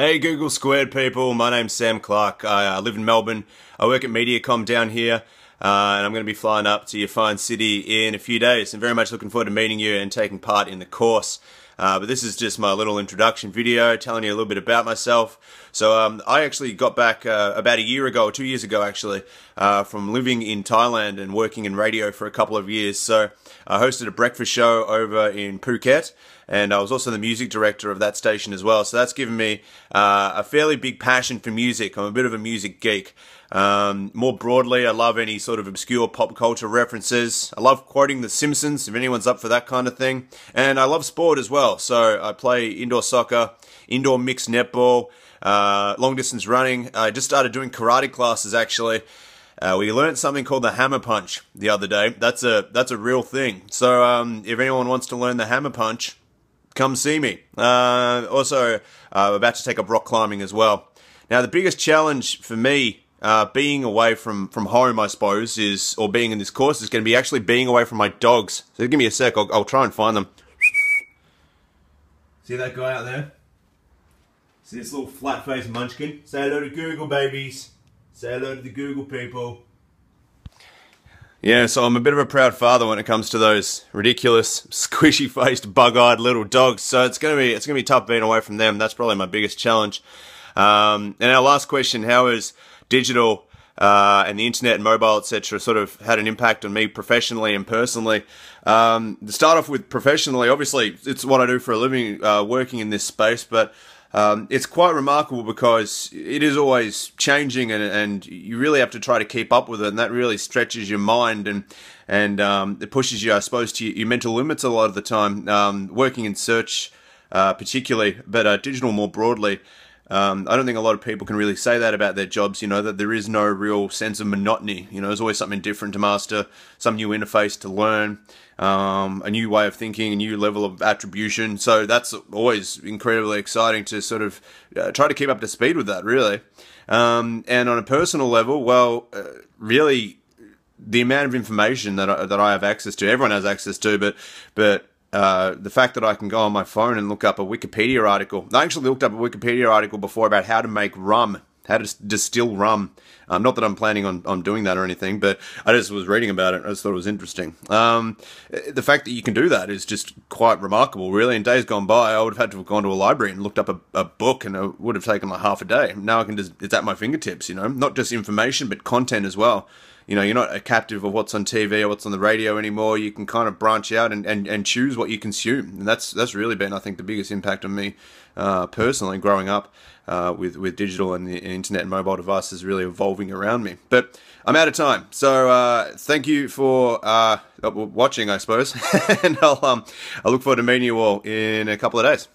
Hey Google Squared people, my name's Sam Clarke. I live in Melbourne. I work at MediaCom down here, and I'm going to be flying up to your fine city in a few days. I'm very much looking forward to meeting you and taking part in the course. But this is just my little introduction video telling you a little bit about myself. So I actually got back about a year ago, or 2 years ago actually, from living in Thailand and working in radio for a couple of years. So I hosted a breakfast show over in Phuket, and I was also the music director of that station as well. So that's given me a fairly big passion for music. I'm a bit of a music geek. More broadly, I love any sort of obscure pop culture references. I love quoting The Simpsons, if anyone's up for that kind of thing. And I love sport as well. So I play indoor soccer, indoor mixed netball, long distance running. I just started doing karate classes actually. We learned something called the hammer punch the other day. That's a real thing. So if anyone wants to learn the hammer punch, come see me. Also, about to take up rock climbing as well. Now, the biggest challenge for me, being away from home, I suppose, or being in this course, is going to be actually being away from my dogs. So give me a sec, I'll try and find them. See that guy out there? See this little flat-faced munchkin? Say hello to Google, babies. Say hello to the Google people. Yeah, so I'm a bit of a proud father when it comes to those ridiculous, squishy-faced, bug-eyed little dogs. So it's gonna be tough being away from them. That's probably my biggest challenge. And our last question: how has digital and the internet and mobile, etc., sort of had an impact on me professionally and personally? To start off with professionally, obviously it's what I do for a living, working in this space, but it's quite remarkable because it is always changing, and you really have to try to keep up with it, and that really stretches your mind and it pushes you, I suppose, to your mental limits a lot of the time. Working in search, particularly, but digital more broadly. I don't think a lot of people can really say that about their jobs, you know, that there is no real sense of monotony. You know, there's always something different to master, some new interface to learn, a new way of thinking, a new level of attribution. So that's always incredibly exciting to sort of try to keep up to speed with that, really. And on a personal level, well, really, the amount of information that I have access to, everyone has access to, but the fact that I can go on my phone and look up a Wikipedia article. I actually looked up a Wikipedia article before about how to make rum, how to distill rum. Not that I'm planning on doing that or anything, but I just was reading about it. I just thought it was interesting. The fact that you can do that is just quite remarkable, really. In days gone by, I would have had to have gone to a library and looked up a book, and it would have taken like half a day. Now I can it's at my fingertips, you know. Not just information, but content as well. You know, you're not a captive of what's on TV or what's on the radio anymore. You can kind of branch out and choose what you consume. And that's really been, I think, the biggest impact on me personally, growing up with digital and the internet and mobile devices really evolving around me. But I'm out of time. So thank you for watching, I suppose. And I'll look forward to meeting you all in a couple of days.